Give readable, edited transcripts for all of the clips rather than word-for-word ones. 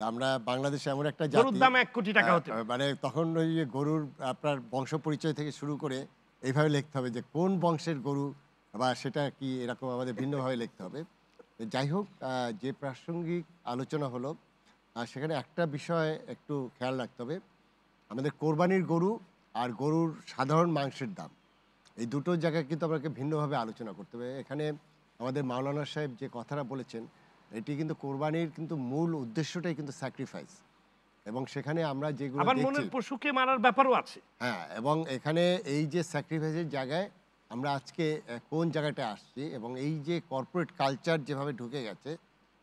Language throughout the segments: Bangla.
আমরা বাংলাদেশে এমন একটা গরুর জাতি দাম ১ কোটি টাকা হতে পারে। মানে তখন ওই যে গরুর আপনার বংশ পরিচয় থেকে শুরু করে এইভাবে লিখতে হবে যে কোন বংশের গরু বা সেটা কি এরকম আমাদের ভিন্নভাবে লিখতে হবে। যাই হোক যে প্রাসঙ্গিক আলোচনা হলো সেখানে একটা বিষয় একটু খেয়াল রাখতে হবে। আমাদের কোরবানির গরু আর গরুর সাধারণ মাংসের দাম। এই দুটো জায়গায় কিন্তু আমাকে ভিন্নভাবে আলোচনা করতে হবে। এখানে আমাদের মাওলানা সাহেব যে কথাটা বলেছেন, এটি কিন্তু কোরবানির কিন্তু মূল উদ্দেশ্যটাই কিন্তু স্যাক্রিফাইস এবং সেখানে আমরা যেগুলো আবার দেখছি মনের পশুকে মারার ব্যাপারও আছে। হ্যাঁ, এবং এখানে এই যে স্যাক্রিফাইসের জায়গায় আমরা আজকে কোন জায়গাটায় আসছি এবং এই যে কর্পোরেট কালচার যেভাবে ঢুকে গেছে,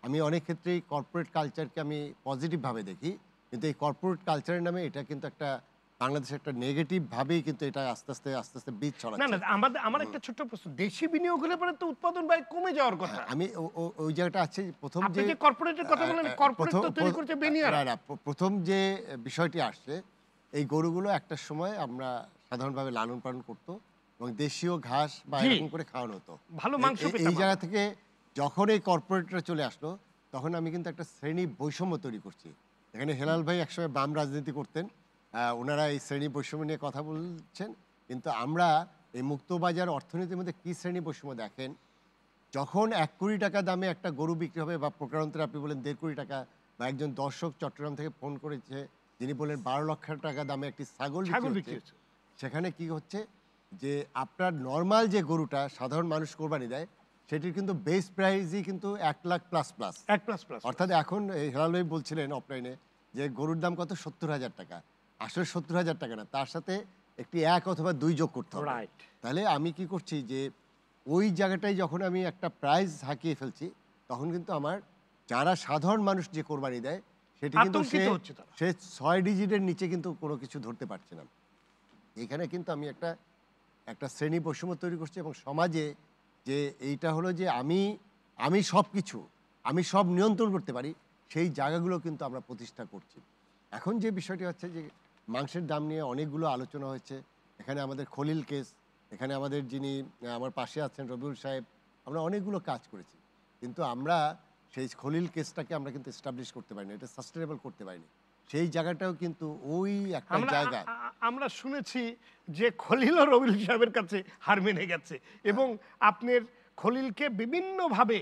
আমি অনেক ক্ষেত্রেই কর্পোরেট কালচারকে আমি পজিটিভভাবে দেখি। কিন্তু এই কর্পোরেট কালচারের নামে এটা কিন্তু একটা বাংলাদেশে একটা নেগেটিভ ভাবেই কিন্তু এটা আস্তে আস্তে বীজ না, ছড়াচ্ছে। না আমার একটা ছোট্ট প্রশ্ন। দেশি বিনিয়োগ হলে পরে তো উৎপাদন ব্যয় কমে যাওয়ার হ্যাঁ, কথা। আমি ওই জায়গাটা আছে ১ম আপনি যে যে কর্পোরেটের কথা বললেন, কর্পোরেট ১ম তো তৈরি করছে বেনিয়ারা। না, ১ম যে বিষয়টি আসছে, এই গরুগুলো একটা সময় আমরা সাধারণভাবে লালন-পালন করত এবং দেশীয় ঘাস বা জি, এরকম করে খাওয়ানো হতো। ভালো মাংস এই পেতাম জায়গা আমরা। থেকে যখন এই কর্পোরেটরা চলে আসলো, তখন আমি কিন্তু একটা শ্রেণী বৈষম্য তৈরি করছি। এখানে হেলাল ভাই একসময় বাম রাজনীতি করতেন। উনারা এই শ্রেণী বৈষম্য নিয়ে কথা বলছেন। কিন্তু আমরা এই মুক্তবাজার অর্থনীতির মধ্যে কি শ্রেণী বৈষম্য দেখেন, যখন ৳১,০০,০০,০০০ দামে একটা গরু বিক্রি হবে বা প্রকারান্তরে আপনি বললেন ৳১,৫০,০০,০০০ বা একজন দর্শক চট্টগ্রাম থেকে ফোন করেছে, যিনি বললেন ৳১২,০০,০০০ দামে একটি ছাগল বিক্রি ছাগল হচ্ছে। বিক্রি হচ্ছে। সেখানে কি হচ্ছে যে আপনার নরমাল যে গরুটা সাধারণ মানুষ কোরবানি দেয়, সেটির কিন্তু বেস প্রাইসই কিন্তু ৳১,০০,০০০ প্লাস। ১ প্লাস প্লাস অর্থাৎ প্লাস। এখন এই হেলাল ভাই বলছিলেন অফলাইনে যে গরুর দাম কত? ৳৭০,০০০। আসলে ৳৭০,০০০ না, তার সাথে একটি ১ অথবা ২ যোগ করতে হবে। রাইট। তাহলে আমি কি করছি যে ওই জায়গাটায় যখন আমি একটা প্রাইস হাঁকিয়ে ফেলছি, তখন কিন্তু আমার যারা সাধারণ মানুষ যে কোরবানি দেয়, সেটি কিন্তু আতঙ্কিত হচ্ছে তারা। সে ৬ ডিজিটের নিচে কিন্তু কোনো কিছু ধরতে পারছে না। এখানে কিন্তু আমি একটা শ্রেণী বৈষম্য তৈরি করছি এবং সমাজে যে এইটা হলো যে আমি সবকিছু, আমি সব নিয়ন্ত্রণ করতে পারি, সেই জায়গাগুলো কিন্তু আমরা প্রতিষ্ঠা করছি। এখন যে বিষয়টি হচ্ছে যে মাংসের দাম নিয়ে অনেকগুলো আলোচনা হয়েছে। এখানে আমাদের খলিল কেস, এখানে আমাদের যিনি আমার পাশে আছেন রবিউল সাহেব, আমরা অনেকগুলো কাজ করেছি। কিন্তু আমরা সেই খলিল কেসটাকে আমরা কিন্তু এস্টাবলিশ করতে পারিনি। এটা সাস্টেনেবল করতে পারিনি। সেই জায়গাটাও কিন্তু ওই একটা আমরা জায়গা আমরা শুনেছি যে খলিল ও রবিউল সাহেবের কাছে হার মেনে গেছে এবং আপনার খলিলকে বিভিন্নভাবে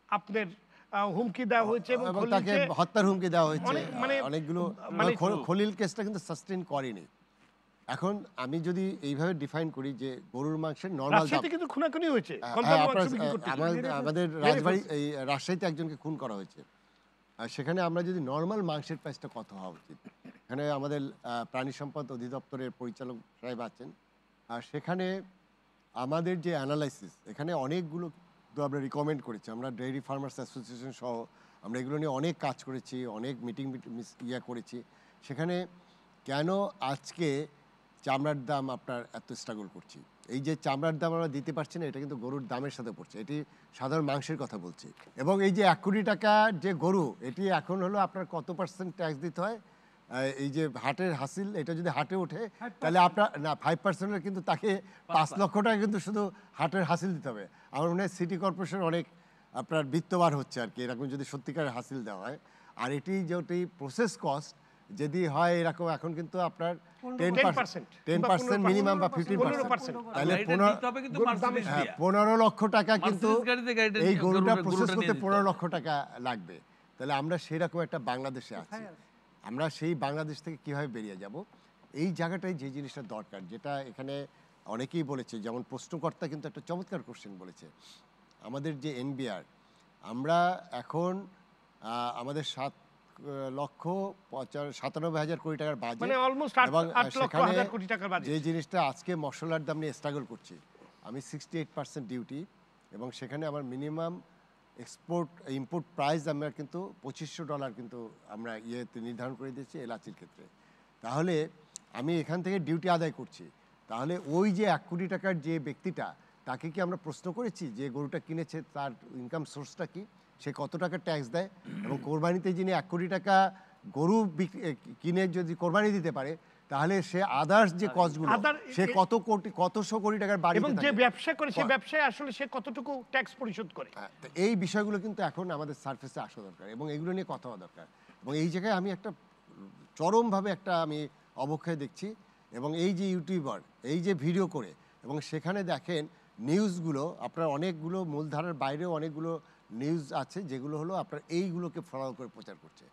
আপনার হুমকি দেওয়া হয়েছে এবং এবং তাকে খলিলকে হত্যার হুমকি দেওয়া হয়েছে। অনেক মানে অনেকগুলো মানে খলিল কেসটা কিন্তু সাস্টেইন করেনি। এখন আমি যদি এইভাবে ডিফাইন করি যে গরুর মাংসের নরমাল দাম রাজশাহীতে কিন্তু খুনাখুনি হয়েছে হ্যাঁ, কোম্পানি মাংস আপনার বিক্রি করতে গিয়ে। আমাদের মেরে রাজবাড়ী ফেলছে। এই রাজশাহীতে একজনকে খুন করা হয়েছে। আর সেখানে আমরা যদি নরমাল মাংসের প্রাইসটা কত হওয়া উচিত? এখানে আমাদের প্রাণী সম্পদ অধিদপ্তরের পরিচালক সাহেব আছেন। আর সেখানে আমাদের যে এনালাইসিস এখানে অনেকগুলো তো আমরা রিকমেন্ড করেছি। আমরা ডেইরি ফার্মার্স অ্যাসোসিয়েশন সহ আমরা এগুলো নিয়ে অনেক কাজ করেছি, অনেক মিটিং করেছি। সেখানে কেন আজকে চামড়ার দাম আপনার এত স্ট্রাগল করছি? এই যে চামড়ার দাম আমরা দিতে পারছি না, এটা কিন্তু গরুর দামের সাথে পড়ছে। এটি সাধারণ মাংসের কথা বলছি। এবং এই যে ৳১,০০,০০,০০০ যে গরু, এটি এখন হলো আপনার কত পার্সেন্ট ট্যাক্স দিতে হয়? এই যে হাটের হাসিল, এটা যদি হাটে ওঠে, তাহলে আপনার না 5% এর কিন্তু তাকে ৳৫,০০,০০০ কিন্তু শুধু হাটের হাসিল দিতে হবে। আমার মনে হয় সিটি কর্পোরেশন অনেক আপনার বিত্তবান হচ্ছে আরকি, এরকম যদি সত্যিকারের হাসিল দেওয়া হয়। আর এটি যেটি প্রসেস কস্ট যদি হয় এরকম, এখন কিন্তু আপনার 10% কিংবা 10% মিনিমাম বা 15%। 15%। 15%। তাহলে গাড়িটা নিতে হবে কিন্তু মার্সিডিজ হ্যাঁ, দিয়া। ৳১৫,০০,০০০ কিন্তু মার্সিডিজ গাড়িতে গাড়িটা এই গরুটা প্রসেস গরুটা করতে নিয়ে যেতে হবে। ৳১৫,০০,০০০ লাগবে। তাহলে আমরা সেরকম একটা বাংলাদেশে আছি। আমরা সেই বাংলাদেশ থেকে কিভাবে বেরিয়ে যাব? এই জায়গাটায় যে জিনিসটা দরকার, যেটা এখানে অনেকেই বলেছে, যেমন প্রশ্নকর্তা কিন্তু একটা চমৎকার কোশ্চেন বলেছে। আমাদের যে এনবিআর, আমরা এখন আমাদের 7,97,০০০ কোটি টাকার বাজেট মানে অলমোস্ট এবং ৮ লক্ষ সেখানে হাজার কোটি টাকার বাজেট। যে জিনিসটা আজকে মসলার দাম নিয়ে স্ট্রাগল করছি, আমি 68% ডিউটি এবং সেখানে আমার মিনিমাম ইম্পোর্ট প্রাইস আমরা কিন্তু $২৫০০ কিন্তু আমরা ইয়েতে নির্ধারণ করে দিয়েছি এলাচির ক্ষেত্রে। তাহলে আমি এখান থেকে ডিউটি আদায় করছি। তাহলে ওই যে ৳১,০০,০০,০০০ যে ব্যক্তিটা, তাকে কি আমরা প্রশ্ন করেছি যে গরুটা কিনেছে তার ইনকাম সোর্সটা কি? সে কত টাকা ট্যাক্স দেয়? এবং কোরবানিতে যিনি ৳১,০০,০০,০০০ গরু কিনে যদি কোরবানি দিতে পারে, তাহলে সে আদার্স যে কস্টগুলো, সে কতশো কোটি টাকার বাড়িতে এবং যে থাকে। ব্যবসা করে সেই ব্যবসায় আসলে সে কতটুকু ট্যাক্স পরিশোধ করে। তো এই বিষয়গুলো কিন্তু এখন আমাদের সারফেসে আসা দরকার এবং এগুলো নিয়ে কথা হওয়া দরকার। এবং এই জায়গায় আমি একটা চরমভাবে একটা আমি অবক্ষয় দেখছি। এবং এই যে ইউটিউবার এই যে ভিডিও করে এবং সেখানে দেখেন নিউজগুলো আপনার অনেকগুলো মূলধারার বাইরেও অনেকগুলো নিউজ আছে যেগুলো হলো আপনার এইগুলোকে ফলো করে প্রচার করছে।